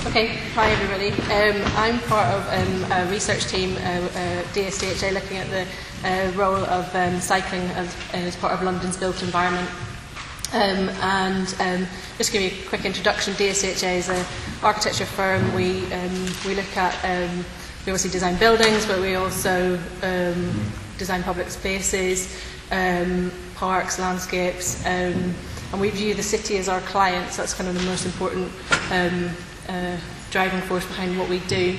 Okay, hi everybody. I'm part of a research team, DSDHA, looking at the role of cycling as part of London's built environment. Just to give you a quick introduction, DSDHA is an architecture firm. We look at, we obviously design buildings, but we also design public spaces, parks, landscapes, and we view the city as our client, so that's kind of the most important driving force behind what we do.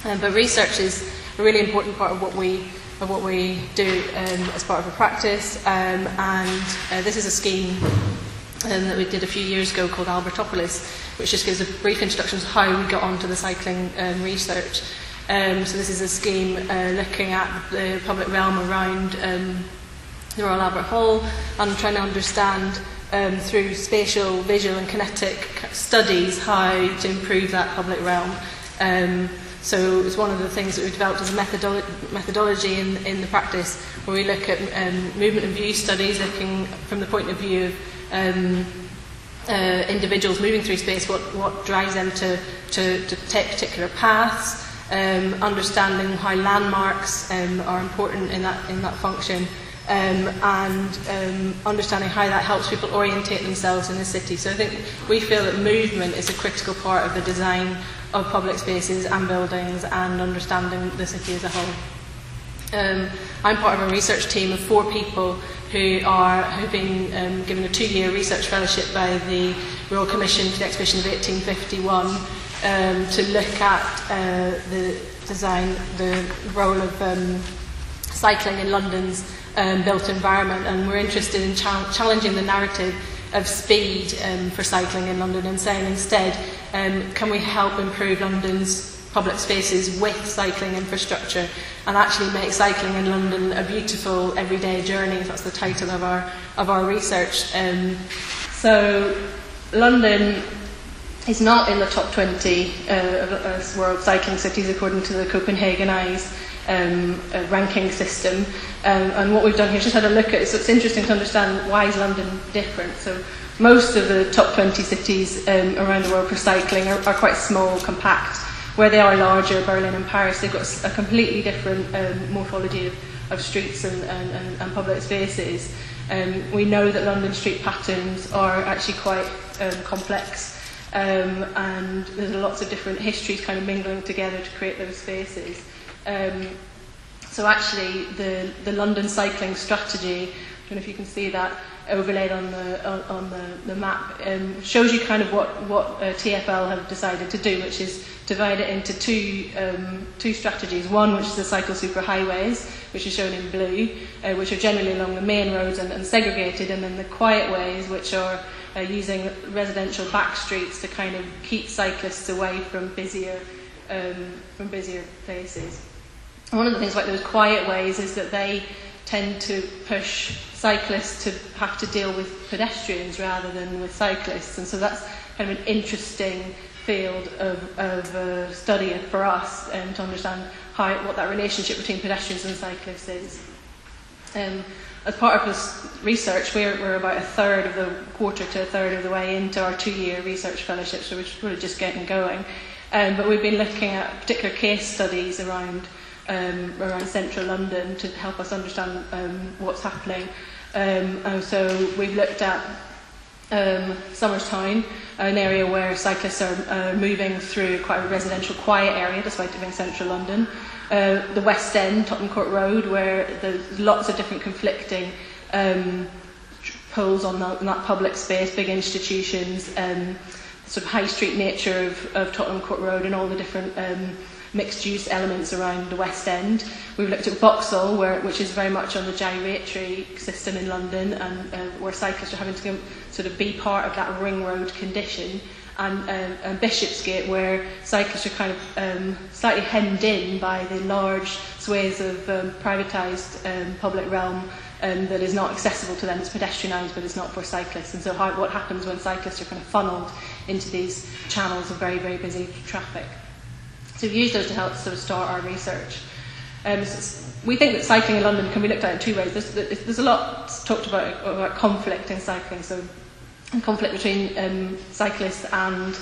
But research is a really important part of what we do as part of a practice, and this is a scheme that we did a few years ago called Albertopolis, which just gives a brief introduction to how we got onto the cycling research. So this is a scheme looking at the public realm around the Royal Albert Hall and trying to understand through spatial, visual and kinetic studies how to improve that public realm. So it's one of the things that we've developed as a methodology in the practice, where we look at movement and view studies, looking from the point of view of individuals moving through space, what drives them to take particular paths, understanding how landmarks are important in that function, and understanding how that helps people orientate themselves in the city. So I think we feel that movement is a critical part of the design of public spaces and buildings and understanding the city as a whole. I'm part of a research team of 4 people who've been given a 2-year research fellowship by the Royal Commission for the Exhibition of 1851 to look at the role of cycling in London's built environment, and we're interested in challenging the narrative of speed for cycling in London and saying instead, can we help improve London's public spaces with cycling infrastructure and actually make cycling in London a beautiful everyday journey? That's the title of our research. So London is not in the top 20 of world cycling cities according to the Copenhagen Mies ranking system, and what we've done here is just had a look at it. So it's interesting to understand, why is London different? So most of the top 20 cities around the world for cycling are quite small, compact. Where they are larger, Berlin and Paris, they've got a completely different morphology of streets and public spaces. We know that London street patterns are actually quite complex, and there's lots of different histories kind of mingling together to create those spaces. So actually, the London cycling strategy, I don't know if you can see that overlaid on the map, shows you kind of what TfL have decided to do, which is divide it into two strategies. One, which is the cycle superhighways, which is shown in blue, which are generally along the main roads and segregated, and then the quiet ways, which are using residential back streets to kind of keep cyclists away from busier places. And one of the things about those quiet ways is that they tend to push cyclists to have to deal with pedestrians rather than with cyclists, and so that's kind of an interesting field of study for us, to understand what that relationship between pedestrians and cyclists is. As part of this research, we're about quarter to a third of the way into our 2-year research fellowship, so we're really just getting going. But we've been looking at particular case studies around central London to help us understand what's happening. And so we've looked at Somers Town, an area where cyclists are moving through quite a residential quiet area despite it being central London. The West End, Tottenham Court Road, where there's lots of different conflicting pulls on that public space, big institutions, sort of high street nature of Tottenham Court Road and all the different mixed-use elements around the West End. We've looked at Vauxhall, which is very much on the gyratory system in London, and where cyclists are having to sort of be part of that ring road condition, and Bishopsgate, where cyclists are kind of slightly hemmed in by the large swathes of privatised public realm that is not accessible to them. It's pedestrianised, but it's not for cyclists. And so what happens when cyclists are kind of funnelled into these channels of very, very busy traffic? So we've used those to help sort of start our research. We think that cycling in London can be looked at in 2 ways. There's a lot talked about conflict in cycling, so conflict between cyclists and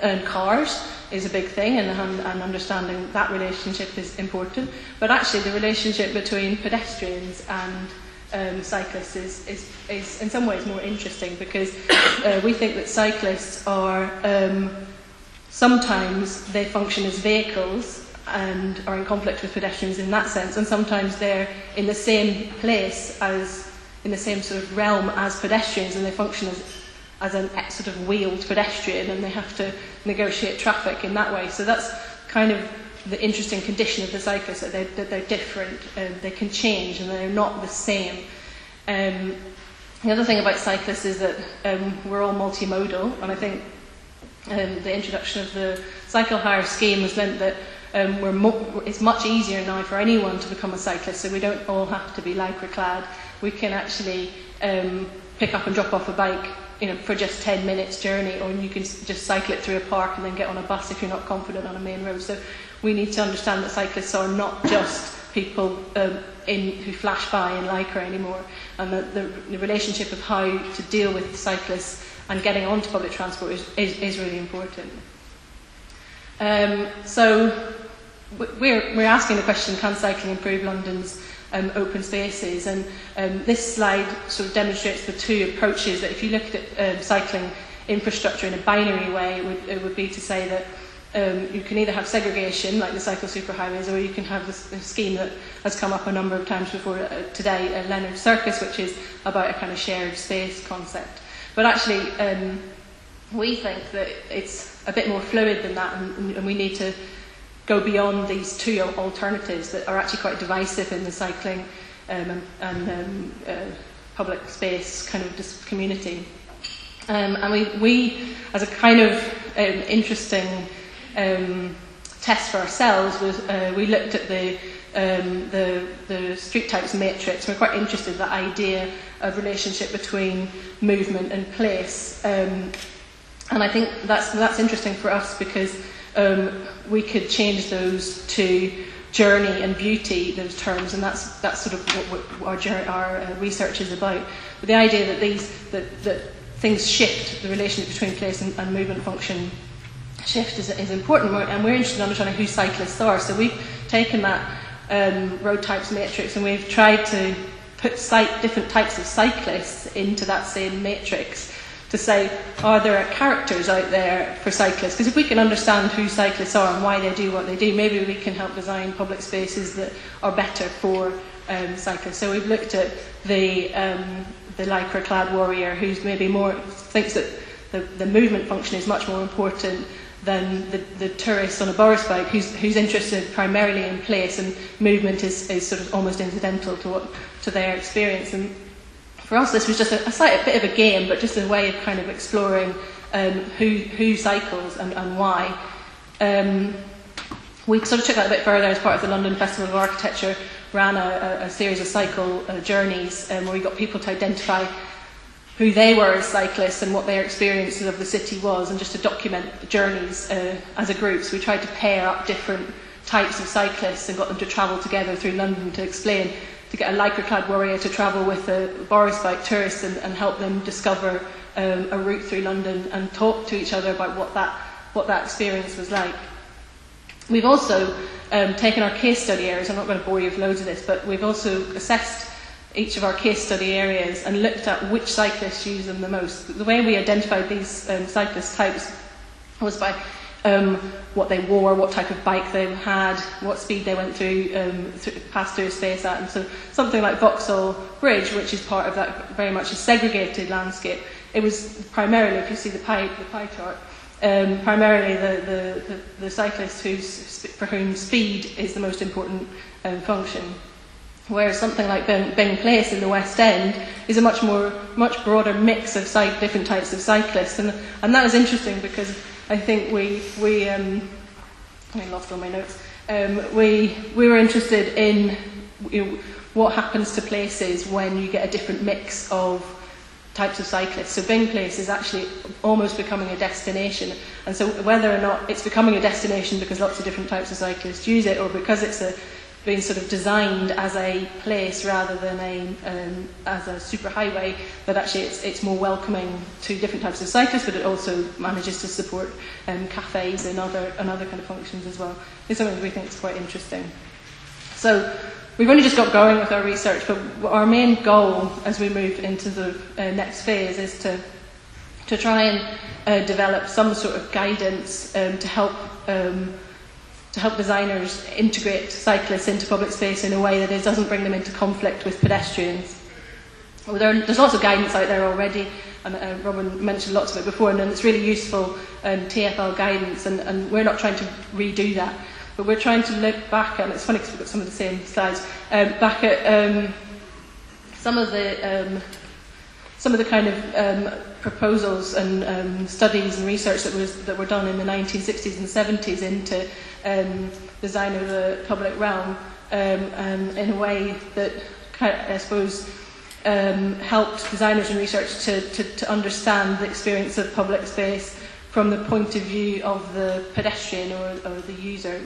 And cars is a big thing, and understanding that relationship is important. But actually, the relationship between pedestrians and cyclists is in some ways more interesting, because we think that cyclists are sometimes they function as vehicles and are in conflict with pedestrians in that sense, and sometimes they're in the same place in the same sort of realm as pedestrians, and they function as a sort of wheeled pedestrian, and they have to negotiate traffic in that way. So that's kind of the interesting condition of the cyclists, that they're different, they can change, and they're not the same. The other thing about cyclists is that we're all multimodal, and I think the introduction of the cycle hire scheme has meant that it's much easier now for anyone to become a cyclist, so we don't all have to be lycra clad. We can actually pick up and drop off a bike, for just 10 minutes journey, or you can just cycle it through a park and then get on a bus if you're not confident on a main road. So we need to understand that cyclists are not just people who flash by in lycra anymore, and that the relationship of how to deal with cyclists and getting onto public transport is really important. So we're asking the question, can cycling improve London's open spaces? And this slide sort of demonstrates the two approaches. That if you looked at cycling infrastructure in a binary way, it would be to say that you can either have segregation, like the cycle superhighways, or you can have this scheme that has come up a number of times before today, Leonard Circus, which is about a kind of shared space concept. But actually, we think that it's a bit more fluid than that, and we need to go beyond these two alternatives that are actually quite divisive in the cycling and public space kind of community. And we, as a kind of interesting test for ourselves, was we looked at the street types matrix. We're quite interested in that idea of relationship between movement and place, and I think that's interesting for us because we could change those to journey and beauty, those terms, and that's sort of what our research is about. But the idea that things shift, the relationship between place and movement function shift is important, and we're interested in understanding who cyclists are. So we've taken that road types matrix and we've tried to put different types of cyclists into that same matrix to say, are there characters out there for cyclists? Because if we can understand who cyclists are and why they do what they do, maybe we can help design public spaces that are better for cyclists. So we've looked at the lycra-clad warrior, who's maybe thinks that the movement function is much more important than the tourist on a Boris bike, who's interested primarily in place, and movement is sort of almost incidental to their experience. And for us, this was just a bit of a game, but just a way of kind of exploring who cycles and why. We sort of took that a bit further as part of the London Festival of Architecture, ran a series of cycle journeys where we got people to identify who they were as cyclists and what their experiences of the city was, and just to document the journeys as a group. So we tried to pair up different types of cyclists and got them to travel together through London to get a lycra-clad warrior to travel with a Boris bike tourist and help them discover a route through London and talk to each other about what that experience was like. We've also taken our case study areas. I'm not going to bore you with loads of this, but we've also assessed each of our case study areas and looked at which cyclists use them the most. The way we identified these cyclist types was by what they wore, what type of bike they had, what speed they went passed through a space at. And so something like Vauxhall Bridge, which is part of that very much a segregated landscape, it was primarily, if you see the pie chart, primarily the cyclists for whom speed is the most important function. Whereas something like Byng Place in the West End is a much broader mix of different types of cyclists, and that is interesting because I think I lost all my notes. We were interested in what happens to places when you get a different mix of types of cyclists. So Byng Place is actually almost becoming a destination, and so whether or not it's becoming a destination because lots of different types of cyclists use it, or because it's being sort of designed as a place rather than as a superhighway, that actually it's more welcoming to different types of cyclists, but it also manages to support cafes and other kind of functions as well. It's something that we think is quite interesting. So we've only just got going with our research, but our main goal as we move into the next phase is to try and develop some sort of guidance to help designers integrate cyclists into public space in a way that it doesn't bring them into conflict with pedestrians. Well, there's lots of guidance out there already, and Robin mentioned lots of it before, and it's really useful TfL guidance, and we're not trying to redo that. But we're trying to look back at, and it's funny because we've got some of the same slides, back at some of the kind of proposals and studies and research that were done in the 1960s and 70s into design of the public realm, in a way that, I suppose, helped designers and research to understand the experience of public space from the point of view of the pedestrian or the user,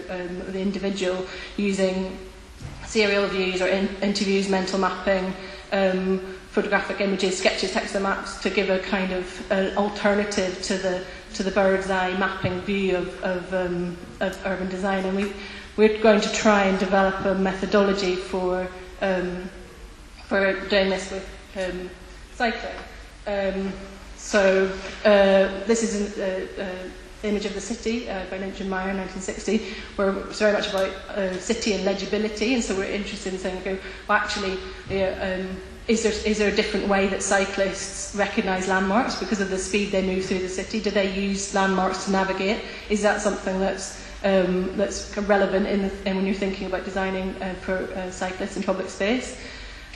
the individual, using serial views or interviews, mental mapping, photographic images, sketches, text and maps, to give a kind of alternative to the bird's eye mapping view of urban design. And we're going to try and develop a methodology for doing this with cycling. So this is an image of the city by Lynch and Myer in 1960, where it's very much about city and legibility, and so we're interested in saying, okay, well, actually, is there a different way that cyclists recognise landmarks because of the speed they move through the city? Do they use landmarks to navigate? Is that something that's relevant when you're thinking about designing for cyclists in public space?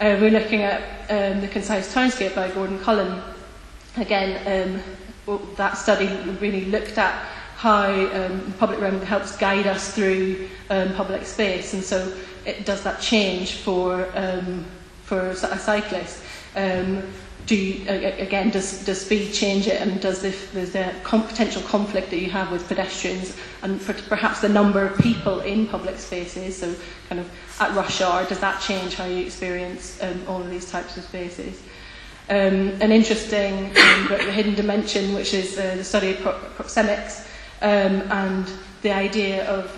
We're looking at the Concise Townscape by Cullen. Again, that study really looked at how public realm helps guide us through public space, and so it does that change for a cyclist. Does speed change it, and does the potential conflict that you have with pedestrians and perhaps the number of people in public spaces, so kind of at rush hour, does that change how you experience all of these types of spaces? An interesting hidden dimension, which is the study of proxemics, and the idea of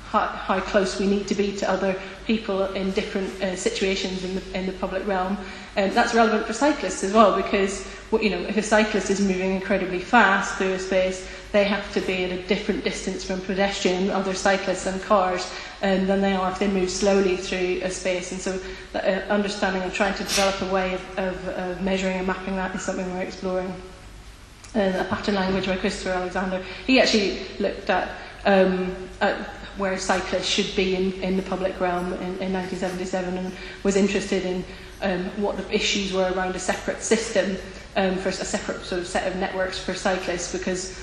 how close we need to be to other people in different situations in the public realm. That's relevant for cyclists as well, because if a cyclist is moving incredibly fast through a space, they have to be at a different distance from pedestrian, other cyclists and cars than they are if they move slowly through a space. And so understanding and trying to develop a way of measuring and mapping that is something we're exploring. A pattern language by Christopher Aleander. He actually looked at where cyclists should be in the public realm in 1977, and was interested in what the issues were around a separate system, for a separate sort of set of networks for cyclists, because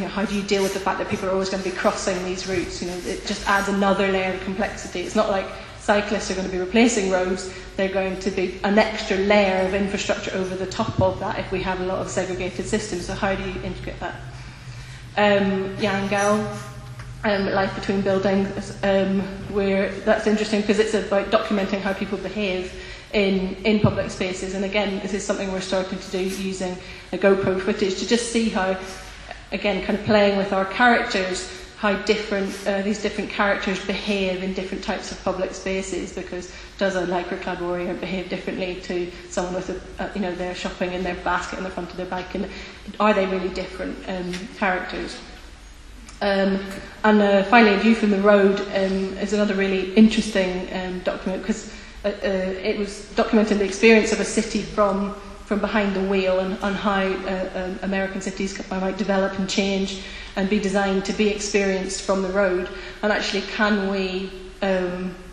how do you deal with the fact that people are always going to be crossing these routes? It just adds another layer of complexity. It's not like cyclists are going to be replacing roads, they're going to be an extra layer of infrastructure over the top of that if we have a lot of segregated systems. So how do you integrate that? Yang life between buildings, where that's interesting because it's about documenting how people behave in public spaces. And again, this is something we're starting to do using a GoPro footage to just see how, again, kind of playing with our characters, how different these different characters behave in different types of public spaces, because does a Lycra Club warrior behave differently to someone with they're shopping in their basket in the front of their bike, and are they really different characters? And finally, a view from the road is another really interesting document, because it was documenting the experience of a city from behind the wheel, and how American cities might develop and change and be designed to be experienced from the road. And actually, can we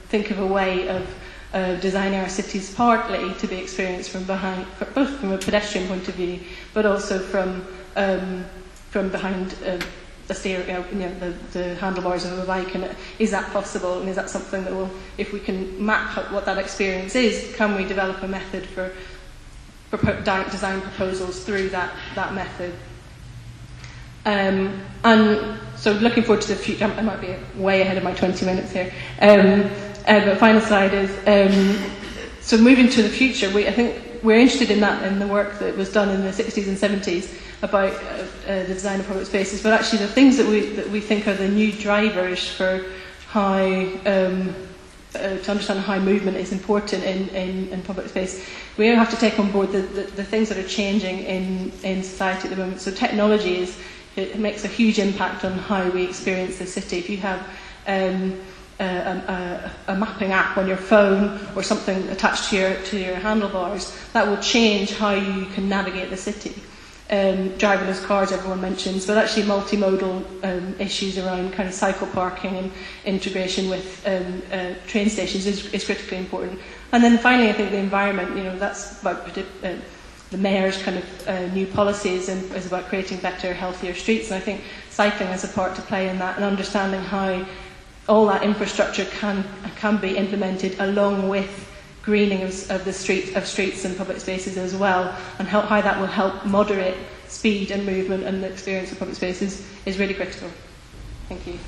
think of a way of designing our cities partly to be experienced from behind, both from a pedestrian point of view, but also from behind the steering, the handlebars of a bike? And is that possible? And is that something that will, if we can map out what that experience is, can we develop a method for design proposals through that method? And so looking forward to the future, I might be way ahead of my 20 minutes here, but final slide is, so moving to the future, I think we're interested in that, in the work that was done in the 60s and 70s about the design of public spaces, but actually the things that we think are the new drivers for high, to understand how movement is important in public space, we have to take on board the things that are changing in society at the moment. So technology it makes a huge impact on how we experience the city. If you have a mapping app on your phone or something attached to your handlebars, that will change how you can navigate the city. Driverless cars, everyone mentions, but actually multimodal issues around kind of cycle parking and integration with train stations is critically important. And then finally, I think the environment, that's about the mayor's kind of new policies and is about creating better, healthier streets. And I think cycling has a part to play in that, and understanding how all that infrastructure can be implemented along with greening of streets and public spaces as well, and how that will help moderate speed and movement and the experience of public spaces is really critical. Thank you.